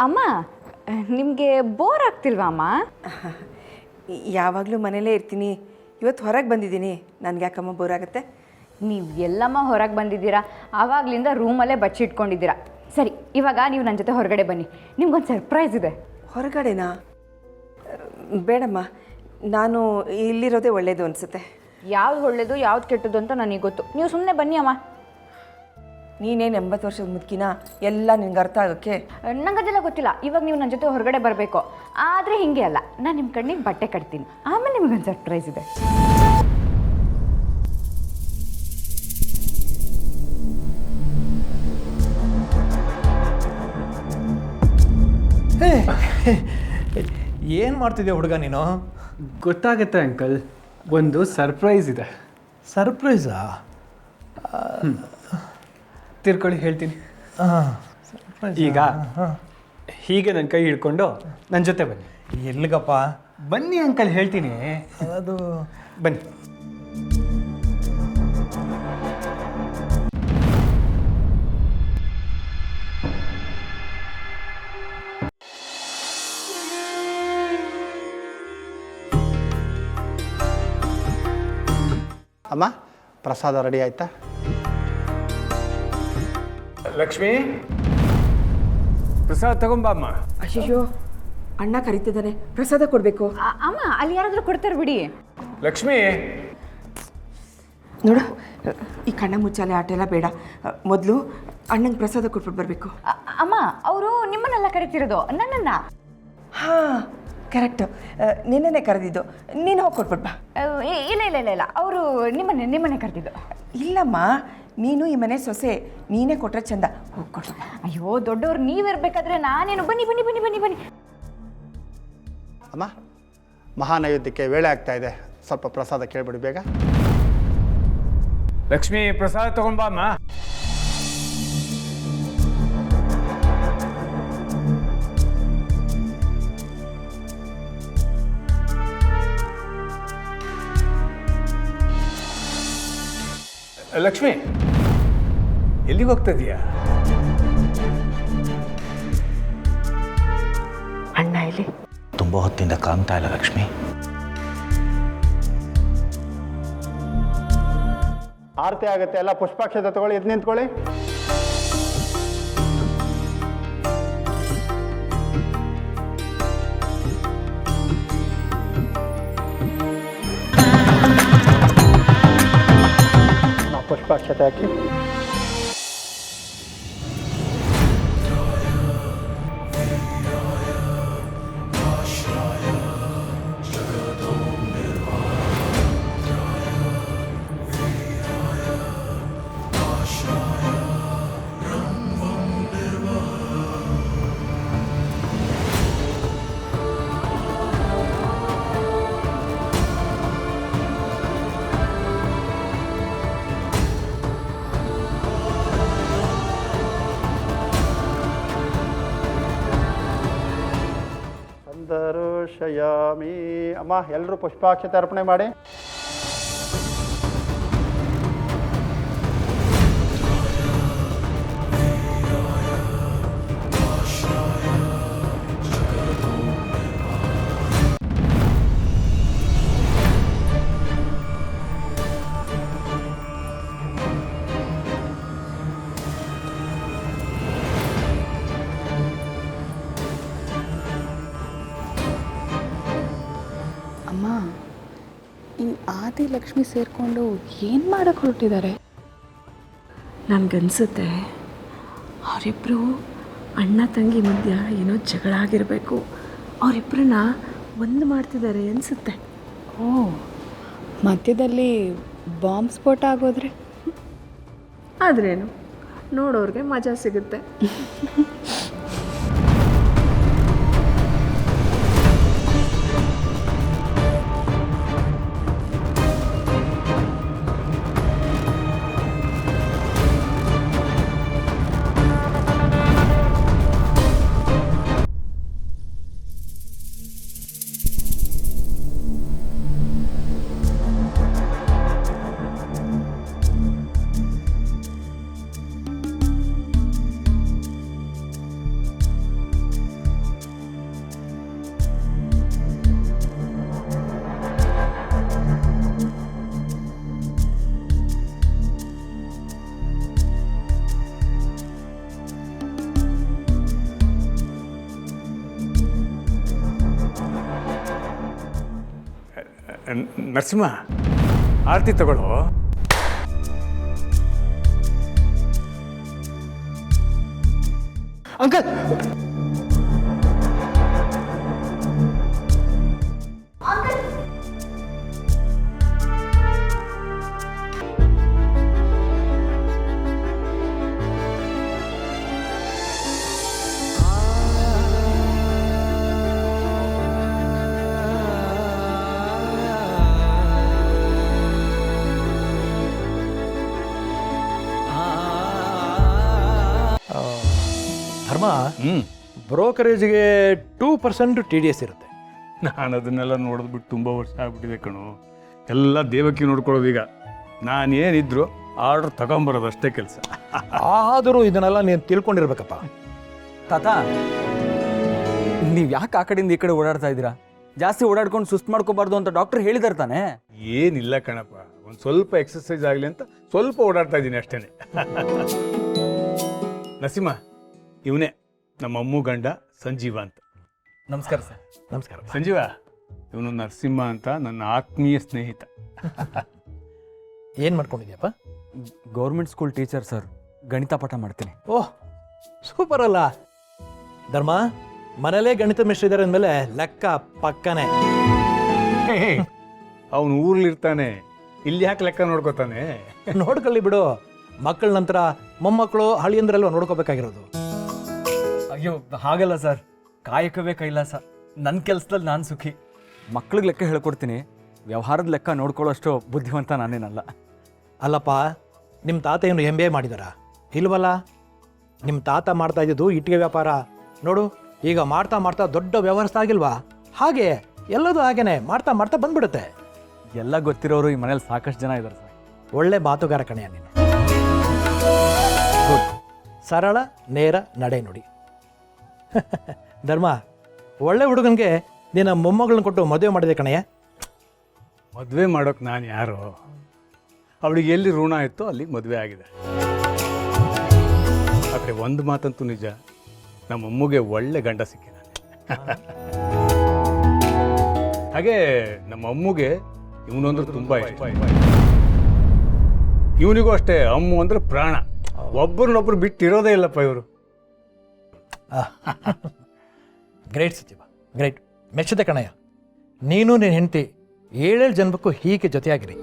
ಅಮ್ಮ ನಿಮಗೆ ಬೋರ್ ಆಗ್ತಿಲ್ವಾ ಅಮ್ಮ? ಯಾವಾಗಲೂ ಮನೇಲೇ ಇರ್ತೀನಿ, ಇವತ್ತು ಹೊರಗೆ ಬಂದಿದ್ದೀನಿ. ನನಗೆ ಯಾಕಮ್ಮ ಬೋರ್ ಆಗುತ್ತೆ? ನೀವು ಎಲ್ಲಮ್ಮ ಹೊರಗೆ ಬಂದಿದ್ದೀರಾ, ಆವಾಗಲಿಂದ ರೂಮಲ್ಲೇ ಬಚ್ಚಿಟ್ಕೊಂಡಿದ್ದೀರಾ. ಸರಿ, ಇವಾಗ ನೀವು ನನ್ನ ಜೊತೆ ಹೊರಗಡೆ ಬನ್ನಿ, ನಿಮ್ಗೊಂದು ಸರ್ಪ್ರೈಸ್ ಇದೆ. ಹೊರಗಡೆನಾ? ಬೇಡಮ್ಮ, ನಾನು ಇಲ್ಲಿರೋದೇ ಒಳ್ಳೆಯದು ಅನಿಸುತ್ತೆ. ಯಾವ್ದು ಒಳ್ಳೇದು ಯಾವ್ದು ಕೆಟ್ಟದ್ದು ಅಂತ ನನಗೆ ಗೊತ್ತು, ನೀವು ಸುಮ್ಮನೆ ಬನ್ನಿ ಅಮ್ಮ. ನೀನೇನು 80 ವರ್ಷದ ಮುದುಕಿನ, ಎಲ್ಲ ನಿನ್ಗೆ ಅರ್ಥ ಆಗೋಕ್ಕೆ? ನಂಗದೆಲ್ಲ ಗೊತ್ತಿಲ್ಲ. ಇವಾಗ ನೀವು ನನ್ನ ಜೊತೆ ಹೊರಗಡೆ ಬರಬೇಕು. ಆದರೆ ಹಿಂಗೆ ಅಲ್ಲ, ನಾನು ನಿಮ್ಮ ಕಣ್ಣಿಗೆ ಬಟ್ಟೆ ಕಟ್ತೀನಿ, ಆಮೇಲೆ ನಿಮಗೊಂದು ಸರ್ಪ್ರೈಸ್ ಇದೆ. ಏನು ಮಾಡ್ತಿದ್ಯಾ ಹುಡುಗ ನೀನು? ಗೊತ್ತಾಗುತ್ತೆ ಅಂಕಲ್, ಒಂದು ಸರ್ಪ್ರೈಸ್ ಇದೆ. ಸರ್ಪ್ರೈಸಾ? ತಿರ್ಕೊಳ್ಳಿ, ಹೇಳ್ತೀನಿ. ಈಗ ಹೀಗೆ ನನ್ನ ಕೈ ಹಿಡ್ಕೊಂಡು ನನ್ನ ಜೊತೆ ಬನ್ನಿ. ಎಲ್ಲಿಗಪ್ಪ? ಬನ್ನಿ ಅಂಕಲ್, ಹೇಳ್ತೀನಿ. ಅದು ಬನ್ನಿ. ಅಮ್ಮ, ಪ್ರಸಾದ ರೆಡಿ ಆಯ್ತಾ? ಲಕ್ಷ್ಮಿ, ಪ್ರಸಾದ ತಗೊಂಬಮ್ಮ. ಅಯ್ಯೋ, ಅಣ್ಣ ಕರೀತಿದ್ದಾನೆ, ಪ್ರಸಾದ ಕೊಡಬೇಕು. ಅಮ್ಮ, ಅಲ್ಲಿ ಯಾರಾದರೂ ಕೊಡ್ತಾರೆ ಬಿಡಿ. ಲಕ್ಷ್ಮಿ, ನೋಡು, ಈ ಕಣ್ಣ ಮುಚ್ಚಾಲೆ ಆಟ ಎಲ್ಲ ಬೇಡ. ಮೊದಲು ಅಣ್ಣಂಗೆ ಪ್ರಸಾದ ಕೊಟ್ಬಿಟ್ಟು ಬರಬೇಕು. ಅಮ್ಮ, ಅವರು ನಿಮ್ಮನ್ನೆಲ್ಲ ಕರಿತಿರೋದು, ನನ್ನನ್ನು. ಹಾಂ, ಕರೆಕ್ಟು. ನಿನ್ನೆ ಕರೆದಿದ್ದು, ನೀನು ಹೋಗಿ ಕೊಟ್ಬಿಟ್ಟು ಬಾ. ಇಲ್ಲ ಇಲ್ಲ ಇಲ್ಲ ಇಲ್ಲ, ಅವರು ನಿಮ್ಮನ್ನೇ ಕರೆದಿದ್ದು. ಇಲ್ಲಮ್ಮ, ನೀನು ಈ ಮನೆ ಸೊಸೆ, ನೀನೇ ಕೊಟ್ಟರೆ ಚಂದ. ಹೋಗಿ ಕೊಟ್ಟು ಬಾ. ಅಯ್ಯೋ, ದೊಡ್ಡವ್ರು ನೀವಿರ್ಬೇಕಾದ್ರೆ ನಾನೇನು? ಬನ್ನಿ ಬನ್ನಿ ಬನ್ನಿ ಬನ್ನಿ ಬನ್ನಿ. ಅಮ್ಮ, ಮಹಾನೈವೇದ್ಯಕ್ಕೆ ವೇಳೆ ಆಗ್ತಾ ಇದೆ, ಸ್ವಲ್ಪ ಪ್ರಸಾದ ಕೇಳಿಬಿಡಿ ಬೇಗ. ಲಕ್ಷ್ಮಿ, ಪ್ರಸಾದ ತಗೊಂಬಮ್ಮ. ಲಕ್ಷ್ಮಿ, ಎಲ್ಲಿಗೆ ಹೋಗ್ತಾ ಇದೀಯಾ? ಅಣ್ಣ ಇಲ್ಲಿ ತುಂಬ ಹೊತ್ತಿಂದ ಕಾಣ್ತಾ ಇಲ್ಲ ಲಕ್ಷ್ಮಿ. ಆರತಿ ಆಗುತ್ತೆ, ಎಲ್ಲ ಪುಷ್ಪಾಕ್ಷತೆ ತಗೊಳ್ಳಿ, ಎದ್ದು ನಿಂತ್ಕೊಳ್ಳಿ. ಪುಷ್ಪಾಕ್ಷತೆ ಹಾಕಿ. ಸಂದರ್ಶಯಾಮಿ. ಅಮ್ಮ, ಎಲ್ಲರೂ ಪುಷ್ಪಾಕ್ಷತೆ ಅರ್ಪಣೆ ಮಾಡಿ. ಅಮ್ಮ, ಈ ಆದಿ ಲಕ್ಷ್ಮಿ ಸೇರಿಕೊಂಡು ಏನು ಮಾಡೋಕ್ಕೆ ಹೊರಟಿದ್ದಾರೆ? ನನಗನ್ಸುತ್ತೆ ಅವರಿಬ್ಬರು ಅಣ್ಣ ತಂಗಿ ಮಧ್ಯ ಏನೋ ಜಗಳ ಆಗಿರಬೇಕು, ಅವರಿಬ್ಬರನ್ನ ಒಂದು ಮಾಡ್ತಿದ್ದಾರೆ ಅನಿಸುತ್ತೆ. ಓ, ಮಧ್ಯದಲ್ಲಿ ಬಾಂಬ್ ಸ್ಫೋಟ ಆಗೋದ್ರೆ? ಆದ್ರೇನು, ನೋಡೋರಿಗೆ ಮಜಾ ಸಿಗುತ್ತೆ. ನರಸಿಂಹ ಆರತಿ ತಗೊಳ್ಳೋ. ಅಂಕಲ್ ಧರ್ಮ ಬ್ರೋಕರೇಜ್ಗೆ 2% TDS ಇರುತ್ತೆ. ನಾನು ಅದನ್ನೆಲ್ಲ ನೋಡಿದ್ಬಿಟ್ಟು ತುಂಬ ವರ್ಷ ಆಗ್ಬಿಟ್ಟಿದೆ ಕಣು. ಎಲ್ಲ ದೇವಕಿ ನೋಡ್ಕೊಳ್ಳೋದು ಈಗ. ನಾನೇನಿದ್ರು ಆರ್ಡ್ರ್ ತಗೊಂಬರೋದು ಅಷ್ಟೇ ಕೆಲಸ. ಆದರೂ ಇದನ್ನೆಲ್ಲ ನೀನು ತಿಳ್ಕೊಂಡಿರ್ಬೇಕಪ್ಪ. ತಾತ, ನೀವು ಯಾಕೆ ಆ ಕಡೆಯಿಂದ ಈ ಕಡೆ ಓಡಾಡ್ತಾ ಇದ್ದೀರಾ? ಜಾಸ್ತಿ ಓಡಾಡ್ಕೊಂಡು ಸುಸ್ತು ಮಾಡ್ಕೋಬಾರ್ದು ಅಂತ ಡಾಕ್ಟರ್ ಹೇಳಿದಾರೆ ತಾನೇ? ಏನಿಲ್ಲ ಕಣಪ್ಪ, ಒಂದು ಸ್ವಲ್ಪ ಎಕ್ಸಸೈಸ್ ಆಗಲಿ ಅಂತ ಸ್ವಲ್ಪ ಓಡಾಡ್ತಾ ಇದ್ದೀನಿ ಅಷ್ಟೇ. ನರಸಿಂಹ, ಇವನೇ ನಮ್ಮ ಅಮ್ಮು ಗಂಡ ಸಂಜೀವ ಅಂತ. ನಮಸ್ಕಾರ ಸರ್. ನಮಸ್ಕಾರ. ಸಂಜೀವ, ಇವನು ನರಸಿಂಹ ಅಂತ ನನ್ನ ಆತ್ಮೀಯ ಸ್ನೇಹಿತ. ಏನು ಮಾಡ್ಕೊಂಡಿದ್ಯಪ್ಪ? ಗೌರ್ಮೆಂಟ್ ಸ್ಕೂಲ್ ಟೀಚರ್ ಸರ್, ಗಣಿತ ಪಾಠ ಮಾಡ್ತೀನಿ. ಓಹ್, ಸೂಪರ್ ಅಲ್ಲ. ಧರ್ಮ, ಮನೇಲೇ ಗಣಿತ ಮಿಶ್ರ ಇದ್ದಾರೆ ಅಂದಮೇಲೆ ಲೆಕ್ಕ ಪಕ್ಕನೇ. ಅವನು ಊರ್ಲಿರ್ತಾನೆ, ಇಲ್ಲಿ ಯಾಕೆ ಲೆಕ್ಕ ನೋಡ್ಕೋತಾನೆ? ನೋಡ್ಕೊಳ್ಳಿ ಬಿಡು. ಮಕ್ಕಳ ನಂತರ ಮೊಮ್ಮಕ್ಕಳು ಹಳಿಯಂದ್ರಲ್ವ ನೋಡ್ಕೋಬೇಕಾಗಿರೋದು. ಅಯ್ಯೋ ಹಾಗಲ್ಲ ಸರ್, ಕಾಯಕವೇ ಕೈಲಾಸ. ನನ್ನ ಕೆಲಸದಲ್ಲಿ ನಾನು ಸುಖಿ. ಮಕ್ಳಿಗೆ ಲೆಕ್ಕ ಹೇಳ್ಕೊಡ್ತೀನಿ, ವ್ಯವಹಾರದ ಲೆಕ್ಕ ನೋಡ್ಕೊಳ್ಳೋಷ್ಟು ಬುದ್ಧಿವಂತ ನಾನೇನಲ್ಲ. ಅಲ್ಲಪ್ಪ, ನಿಮ್ಮ ತಾತ ಏನು MBA ಮಾಡಿದಾರ? ಇಲ್ವಲ್ಲ. ನಿಮ್ಮ ತಾತ ಮಾಡ್ತಾ ಇದ್ದಿದ್ದು ಇಟ್ಟಿಗೆ ವ್ಯಾಪಾರ. ನೋಡು, ಈಗ ಮಾಡ್ತಾ ಮಾಡ್ತಾ ದೊಡ್ಡ ವ್ಯವಹಾರಸ್ಥ ಆಗಿಲ್ವಾ? ಹಾಗೆ ಎಲ್ಲದೂ ಹಾಗೇನೆ ಮಾಡ್ತಾ ಮಾಡ್ತಾ ಬಂದ್ಬಿಡುತ್ತೆ. ಎಲ್ಲ ಗೊತ್ತಿರೋರು ಈ ಮನೇಲಿ ಸಾಕಷ್ಟು ಜನ ಇದ್ದಾರೆ ಸರ್. ಒಳ್ಳೆ ಮಾತುಗಾರ ಕಣೆಯ ನೀನು. ಗುಡ್. ಸರಳ ನೇರ ನಡೆ ನುಡಿ. ಧರ್ಮ, ಒಳ್ಳೆ ಹುಡುಗನಿಗೆ ನಿನ್ನ ಮೊಮ್ಮಗಳನ್ನ ಕೊಟ್ಟು ಮದುವೆ ಮಾಡಿದೆ ಕಣಯ್ಯ. ಮದುವೆ ಮಾಡೋಕೆ ನಾನು ಯಾರು? ಅವಳಿಗೆ ಎಲ್ಲಿ ಋಣ ಇತ್ತೋ ಅಲ್ಲಿಗೆ ಮದುವೆ ಆಗಿದೆ. ಆದರೆ ಒಂದು ಮಾತಂತೂ ನಿಜ, ನಮ್ಮ ಅಮ್ಮಗೆ ಒಳ್ಳೆ ಗಂಡ ಸಿಕ್ಕಿದ್ದಾನೆ. ಹಾಗೆ ನಮ್ಮ ಅಮ್ಮಗೆ ಇವನಂದ್ರೆ ತುಂಬ ಇಷ್ಟ. ಇವನಿಗೂ ಅಷ್ಟೇ, ಅಮ್ಮು ಅಂದರೆ ಪ್ರಾಣ. ಒಬ್ಬರನ್ನೊಬ್ರು ಬಿಟ್ಟಿರೋದೇ ಇಲ್ಲಪ್ಪ ಇವರು. ಗ್ರೇಟ್ ಸಚಿವ, ಗ್ರೇಟ್. ಮೆಚ್ಚಿದೆ ಕಣಯ್ಯ. ನೀನು ನಿನ್ನ ಹೆಂಡತಿ 7 ಜನ್ಮಕ್ಕೂ ಹೀಗೆ ಜೊತೆಯಾಗಿರಿ.